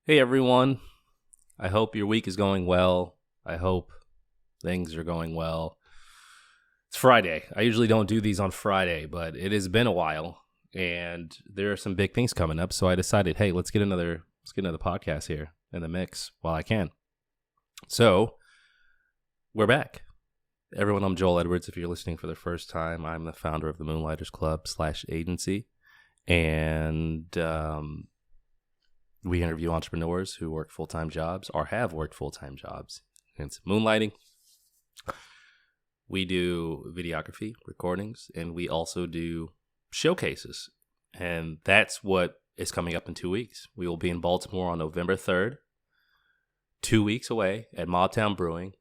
Hey everyone, I hope your week is going well. I hope things are going well. It's Friday. I usually don't do these on Friday, but it has been a while and there are some big things coming up. So I decided, hey, let's get another podcast here in the mix while I can. So we're back. Everyone, I'm Joel Edwards. If you're listening for the first time, I'm the founder of the Moonlighters Club/agency. And we interview entrepreneurs who work full-time jobs or have worked full-time jobs. Hence moonlighting. We do videography, recordings, and we also do showcases. And that's what is coming up in 2 weeks. We will be in Baltimore on November 3rd, 2 weeks away at Mobtown Brewing,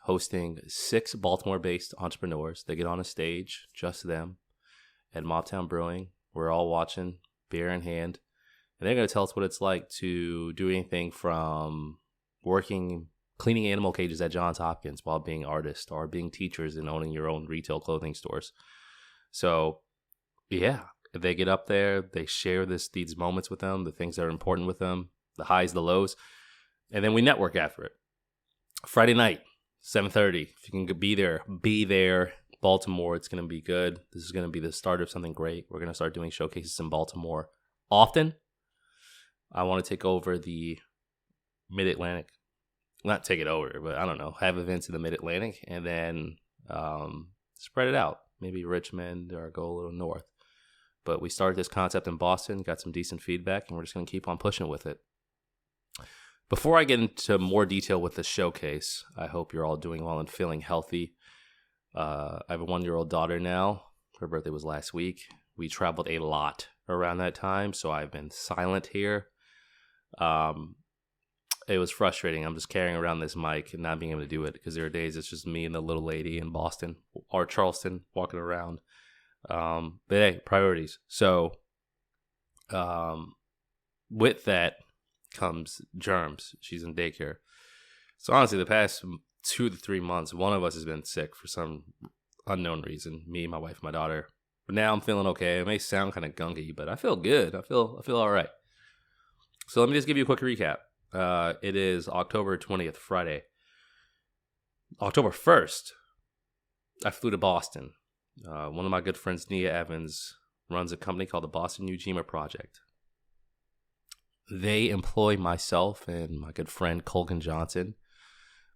hosting 6 Baltimore-based entrepreneurs. They get on a stage, just them, at Mobtown Brewing. We're all watching, beer in hand. And they're going to tell us what it's like to do anything from cleaning animal cages at Johns Hopkins while being artists, or being teachers and owning your own retail clothing stores. So, yeah, they get up there, they share these moments with them, the things that are important with them, the highs, the lows, and then we network after it. Friday night, 7:30. If you can be there. Baltimore, it's going to be good. This is going to be the start of something great. We're going to start doing showcases in Baltimore often. I want to take over the Mid-Atlantic. Not take it over, but I don't know. Have events in the Mid-Atlantic and then spread it out. Maybe Richmond or go a little north. But we started this concept in Boston, got some decent feedback, and we're just going to keep on pushing with it. Before I get into more detail with the showcase, I hope you're all doing well and feeling healthy. I have a 1-year-old daughter now. Her birthday was last week. We traveled a lot around that time, so I've been silent here. It was frustrating. I'm just carrying around this mic and not being able to do it because there are days it's just me and the little lady in Boston or Charleston walking around. But hey, priorities. So with that comes germs. She's in daycare. So honestly, the past 2 to 3 months, one of us has been sick for some unknown reason. Me, my wife, my daughter. But now I'm feeling okay. It may sound kind of gunky, but I feel good. I feel all right. So let me just give you a quick recap. It is October 20th, Friday. October 1st, I flew to Boston. One of my good friends, Nia Evans, runs a company called the Boston Ujima Project. They employ myself and my good friend, Colgan Johnson.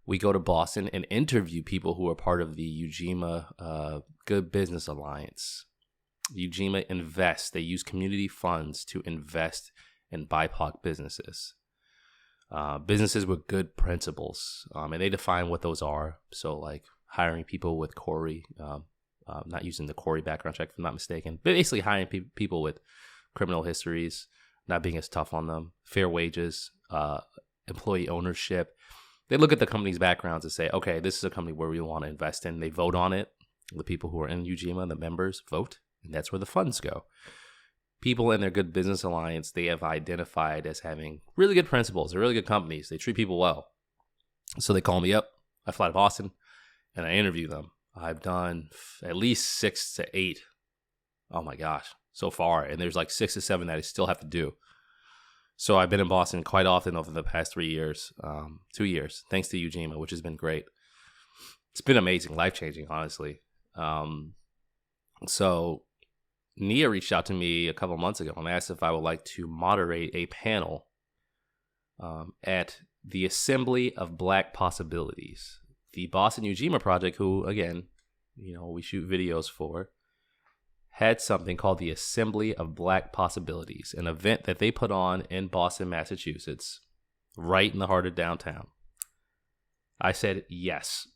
We go to Boston and interview people who are part of the Ujima Good Business Alliance. Ujima invests. They use community funds to invest in BIPOC businesses. Businesses with good principles. And they define what those are. So like hiring people with Corey, not using the Corey background check if I'm not mistaken, but basically hiring people with criminal histories, not being as tough on them, fair wages, employee ownership. They look at the company's backgrounds and say, okay, this is a company where we want to invest in. They vote on it. The people who are in Ujima, the members, vote, and that's where the funds go. People in their Good Business Alliance, they have identified as having really good principles. They're really good companies. They treat people well. So they call me up. I fly to Boston, and I interview them. I've done at least 6 to 8. Oh, my gosh, so far. And there's like 6 to 7 that I still have to do. So I've been in Boston quite often over the past 2 years, thanks to Ujima, which has been great. It's been amazing, life-changing, honestly. So Nia reached out to me a couple months ago and asked if I would like to moderate a panel at the Assembly of Black Possibilities. The Boston Ujima Project, who, again, we shoot videos for, had something called the Assembly of Black Possibilities, an event that they put on in Boston, Massachusetts, right in the heart of downtown. I said yes.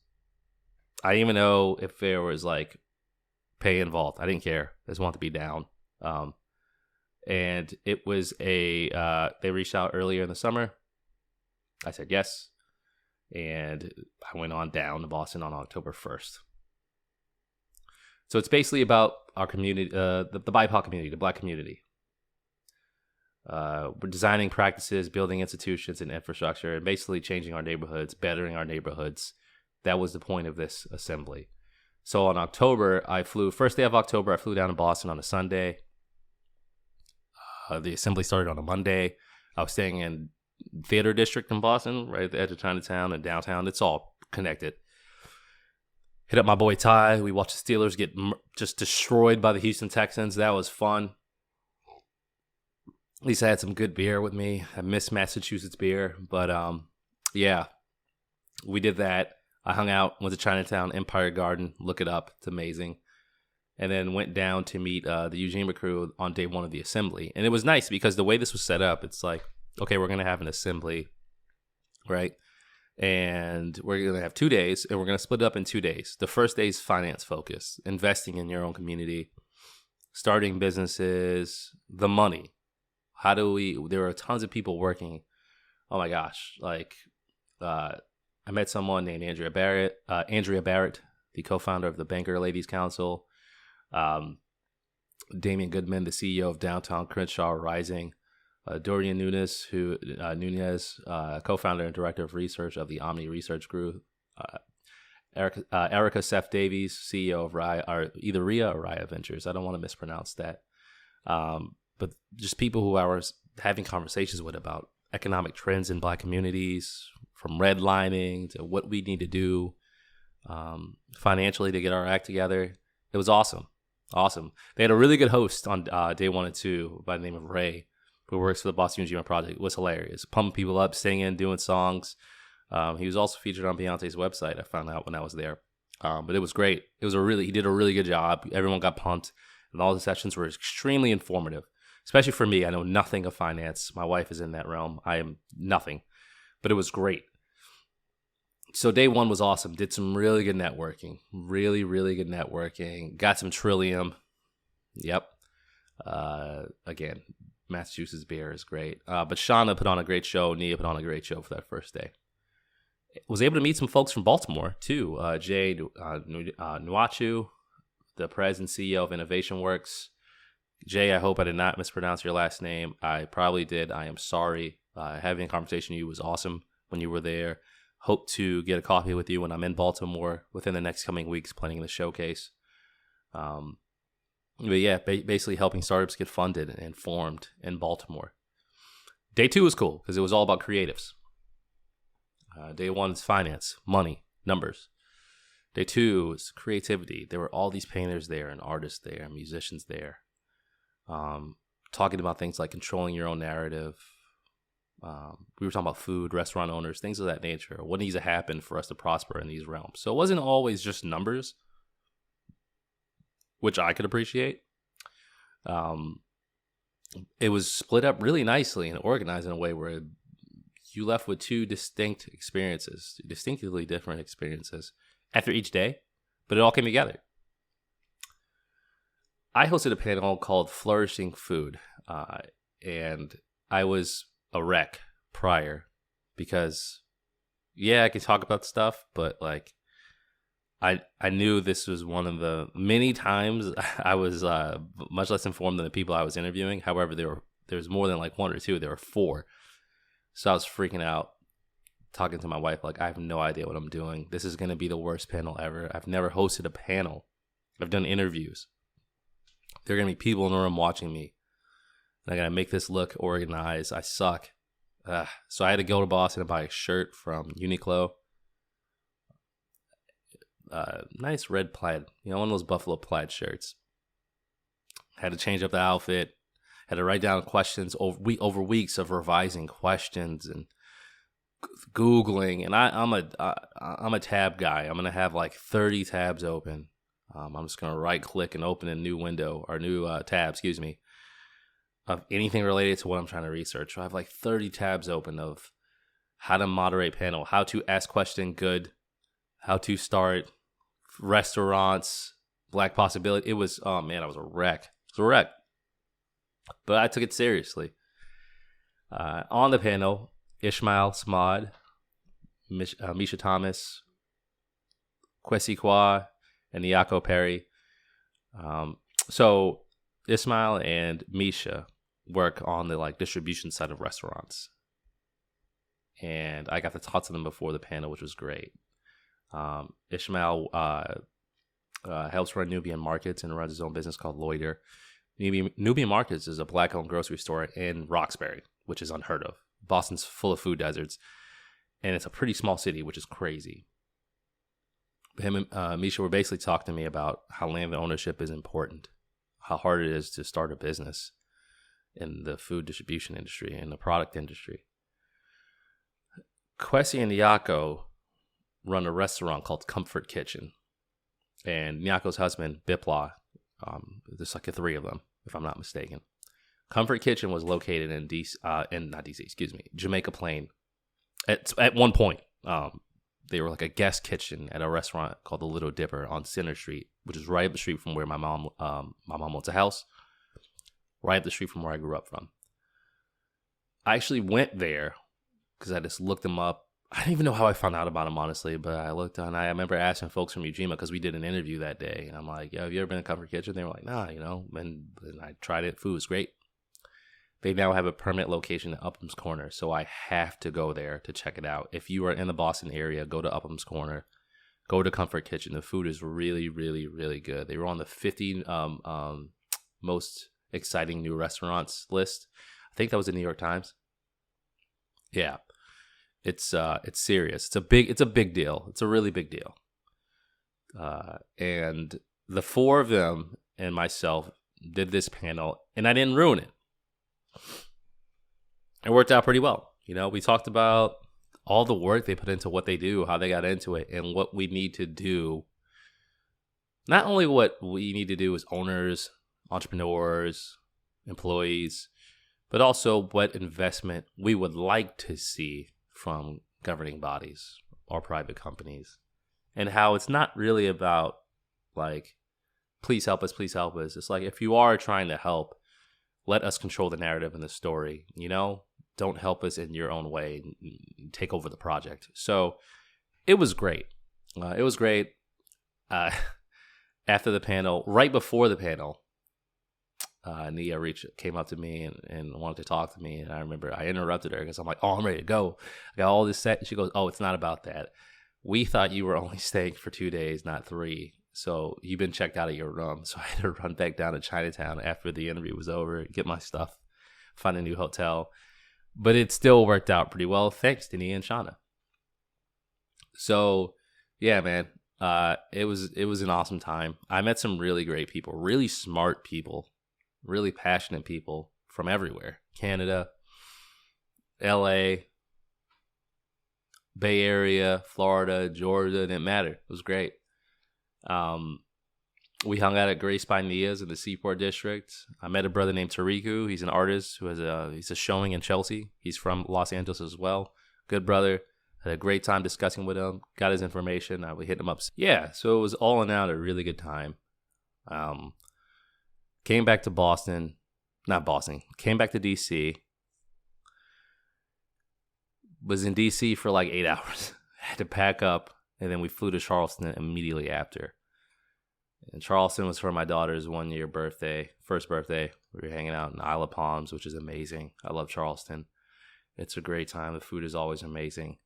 I didn't even know if there was like pay involved. I didn't care. I just wanted to be down. And it was they reached out earlier in the summer. I said yes. And I went on down to Boston on October 1st. So it's basically about our community, the BIPOC community, the Black community. We're designing practices, building institutions and infrastructure, and basically changing our neighborhoods, bettering our neighborhoods. That was the point of this assembly. So on October, first day of October, I flew down to Boston on a Sunday. The assembly started on a Monday. I was staying in theater district in Boston, right at the edge of Chinatown and downtown. It's all connected. Hit up my boy Ty. We watched the Steelers get just destroyed by the Houston Texans. That was fun. At least I had some good beer with me. I miss Massachusetts beer. But, yeah, we did that. I hung out, went to Chinatown, Empire Garden. Look it up. It's amazing. And then went down to meet the Eugene crew on day one of the assembly. And it was nice because the way this was set up, it's like, okay, we're going to have an assembly, right? And we're going to have 2 days, and we're going to split it up in 2 days. The first day is finance focused, investing in your own community, starting businesses, the money. There are tons of people working. Oh my gosh. Like, I met someone named Andrea Barrett, the co-founder of the Banker Ladies Council. Damian Goodman, the CEO of Downtown Crenshaw Rising. Dorian Nunes, co-founder and director of research of the Omni Research Group. Erica Seth Davies, CEO of either RIA or Raya Ventures. I don't want to mispronounce that. But just people who I was having conversations with about economic trends in Black communities, from redlining to what we need to do financially to get our act together. It was awesome. Awesome. They had a really good host on day 1 and 2 by the name of Ray, who works for the Boston Unity Project. It was hilarious. Pumping people up, singing, doing songs. He was also featured on Beyonce's website, I found out when I was there. But it was great. He did a really good job. Everyone got pumped. And all the sessions were extremely informative, especially for me. I know nothing of finance. My wife is in that realm. I am nothing. But it was great. So day 1 was awesome. Did some really good networking. Really, really good networking. Got some Trillium. Yep. Again, Massachusetts beer is great. But Shauna put on a great show. Nia put on a great show for that first day. Was able to meet some folks from Baltimore, too. Jay Nwachu, the president and CEO of Innovation Works. Jay, I hope I did not mispronounce your last name. I probably did. I am sorry. Having a conversation with you was awesome when you were there. Hope to get a coffee with you when I'm in Baltimore within the next coming weeks planning the showcase. But yeah, basically helping startups get funded and formed in Baltimore. Day 2 was cool because it was all about creatives. Day 1 is finance, money, numbers. Day 2 is creativity. There were all these painters there and artists there and musicians there. Talking about things like controlling your own narrative. We were talking about food, restaurant owners, things of that nature. What needs to happen for us to prosper in these realms? So it wasn't always just numbers, which I could appreciate. It was split up really nicely and organized in a way where you left with 2 distinct experiences, distinctively different experiences after each day, but it all came together. I hosted a panel called Flourishing Food, and I was a wreck prior because, yeah, I could talk about stuff, but like I knew this was one of the many times I was much less informed than the people I was interviewing. However, there was more than like 1 or 2. There were 4. So I was freaking out, talking to my wife, like, I have no idea what I'm doing. This is going to be the worst panel ever. I've never hosted a panel. I've done interviews. There are going to be people in the room watching me. And I got to make this look organized. I suck. So I had to go to Boston and buy a shirt from Uniqlo. Nice red plaid, one of those buffalo plaid shirts. Had to change up the outfit. Had to write down questions over weeks of revising questions and Googling. And I'm a tab guy. I'm gonna have like 30 tabs open. I'm just gonna right click and open a new window or new tab, of anything related to what I'm trying to research. So I have like 30 tabs open of how to moderate panel, how to ask question good, how to start restaurants, Black possibility. It was, oh man, I was a wreck. It was a wreck. But I took it seriously. On the panel, Ishmael Smad, Misha Thomas, Kwesi Kwa, and Nyako Perry. So Ismail and Misha work on the distribution side of restaurants. And I got to talk to them before the panel, which was great. Ishmael helps run Nubian Markets and runs his own business called Loiter. Nubian Markets is a Black-owned grocery store in Roxbury, which is unheard of. Boston's full of food deserts, and it's a pretty small city, which is crazy. Him and Misha were basically talking to me about how land ownership is important, how hard it is to start a business in the food distribution industry and the product industry. Kwesi and Nyako run a restaurant called Comfort Kitchen. And Nyako's husband, Bipla, there's like 3 of them, if I'm not mistaken. Comfort Kitchen was located in Jamaica Plain. At one point, they were like a guest kitchen at a restaurant called the Little Dipper on Center Street, which is right up the street from where my mom owns a house, right up the street from where I grew up from. I actually went there because I just looked them up. I don't even know how I found out about them, honestly, but I looked on. I remember asking folks from Ujima because we did an interview that day, and I'm like, "Yo, have you ever been to Comfort Kitchen?" They were like, "Nah, And I tried it. Food was great. They now have a permanent location in Upham's Corner, so I have to go there to check it out. If you are in the Boston area, go to Upham's Corner. Go to Comfort Kitchen. The food is really, really, really good. They were on the 50 most exciting new restaurants list. I think that was the New York Times. Yeah. It's serious. It's a big deal. It's a really big deal. And the 4 of them and myself did this panel, and I didn't ruin it. It worked out pretty well. We talked about all the work they put into what they do, how they got into it, and what we need to do. Not only what we need to do as owners, entrepreneurs, employees, but also what investment we would like to see from governing bodies or private companies, and how it's not really about like, please help us, please help us. It's like, if you are trying to help, let us control the narrative and the story. Don't help us in your own way. Take over the project. So it was great. After the panel, right before the panel, Nia came up to me and wanted to talk to me. And I remember I interrupted her because I'm like, "Oh, I'm ready to go. I got all this set." And she goes, "Oh, it's not about that. We thought you were only staying for 2 days, not 3. So you've been checked out of your room." So I had to run back down to Chinatown after the interview was over, get my stuff, find a new hotel. But it still worked out pretty well, thanks to Nia and Shauna. So, yeah, man, it was an awesome time. I met some really great people, really smart people, really passionate people from everywhere. Canada, LA, Bay Area, Florida, Georgia, didn't matter. It was great. We hung out at Grace by Nia's in the Seaport District. I met a brother named Tariku. He's an artist who he's a showing in Chelsea. He's from Los Angeles as well. Good brother. Had a great time discussing with him. Got his information. We hit him up. Yeah, so it was all in all a really good time. Came back to Came back to DC. Was in DC for like 8 hours. Had to pack up, and then we flew to Charleston immediately after. And Charleston was for my daughter's 1-year first birthday. We were hanging out in Isle of Palms, which is amazing. I love Charleston. It's a great time. The food is always amazing.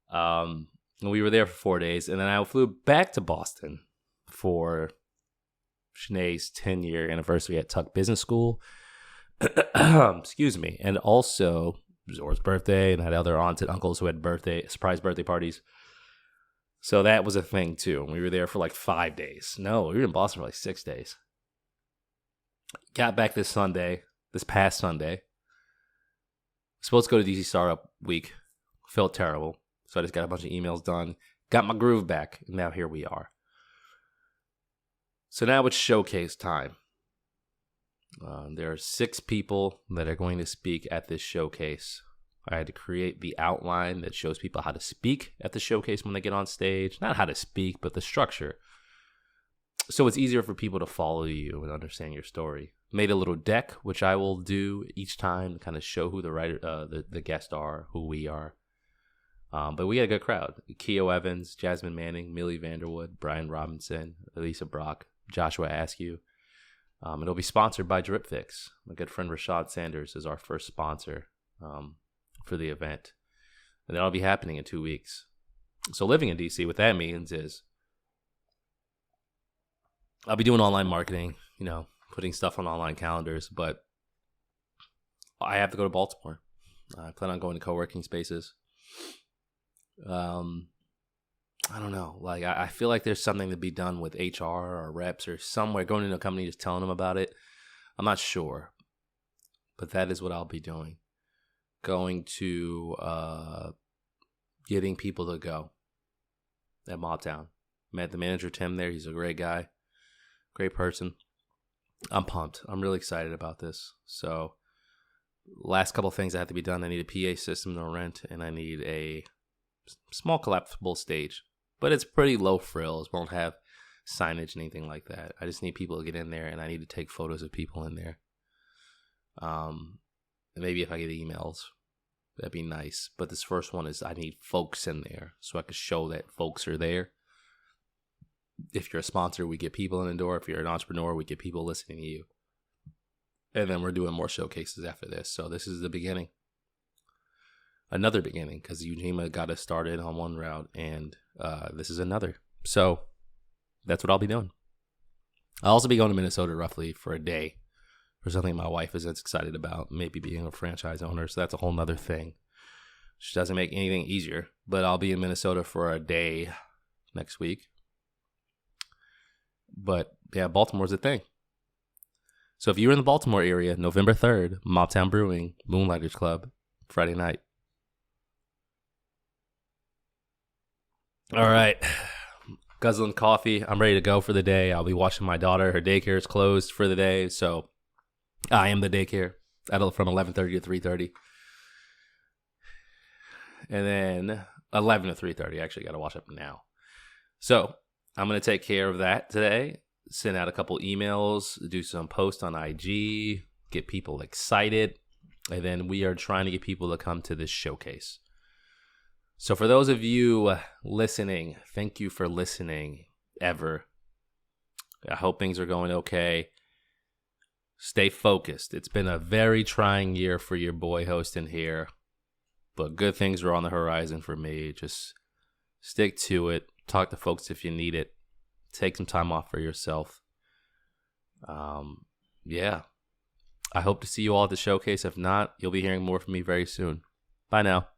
And we were there for 4 days. And then I flew back to Boston for Shanae's 10-year anniversary at Tuck Business School. Excuse me. And also Zora's birthday, and had other aunts and uncles who had surprise birthday parties. So that was a thing too. We were there for like 5 days. No, we were in Boston for like 6 days. Got back this past Sunday. Supposed to go to DC Startup Week. Felt terrible. So I just got a bunch of emails done. Got my groove back. And now here we are. So now it's showcase time. There are 6 people that are going to speak at this showcase. I had to create the outline that shows people how to speak at the showcase when they get on stage. Not how to speak, but the structure. So it's easier for people to follow you and understand your story. Made a little deck, which I will do each time to kind of show who the writer, the guests are, who we are. But we had a good crowd. Keo Evans, Jasmine Manning, Millie Vanderwood, Brian Robinson, Elisa Brock, Joshua Askew. It'll be sponsored by Drip Fix. My good friend Rashad Sanders is our first sponsor for the event. And that'll be happening in 2 weeks. So living in DC, what that means is I'll be doing online marketing, putting stuff on online calendars, but I have to go to Baltimore. I plan on going to co-working spaces. I don't know. Like, I feel like there's something to be done with HR or reps or somewhere, going into a company, just telling them about it. I'm not sure, but that is what I'll be doing. Going to getting people to go at Mobtown. Met the manager, Tim, there. He's a great guy, great person. I'm pumped. I'm really excited about this. So, last couple things that have to be done. I need a PA system to rent, and I need a small collapsible stage. But it's pretty low frills. Won't have signage and anything like that. I just need people to get in there, and I need to take photos of people in there. And maybe if I get emails, that'd be nice. But this first one is I need folks in there so I can show that folks are there. If you're a sponsor, we get people in the door. If you're an entrepreneur, we get people listening to you. And then we're doing more showcases after this. So this is the beginning. Another beginning, because Ujima got us started on one route, and this is another. So that's what I'll be doing. I'll also be going to Minnesota roughly for a day for something my wife is excited about, maybe being a franchise owner. So that's a whole nother thing. Which doesn't make anything easier, but I'll be in Minnesota for a day next week. But yeah, Baltimore's a thing. So if you're in the Baltimore area, November 3rd, Mobtown Brewing, Moonlighters Club, Friday night. All right. Guzzling coffee. I'm ready to go for the day. I'll be watching my daughter. Her daycare is closed for the day, so I am the daycare from 11:30 to 3:30. And then 11 to 3:30. Actually, got to watch up now. So I'm going to take care of that today. Send out a couple emails, do some posts on IG, get people excited. And then we are trying to get people to come to this showcase. So for those of you listening, thank you for listening ever. I hope things are going okay. Stay focused. It's been a very trying year for your boy hosting here, but good things are on the horizon for me. Just stick to it. Talk to folks if you need it. Take some time off for yourself. Yeah. I hope to see you all at the showcase. If not, you'll be hearing more from me very soon. Bye now.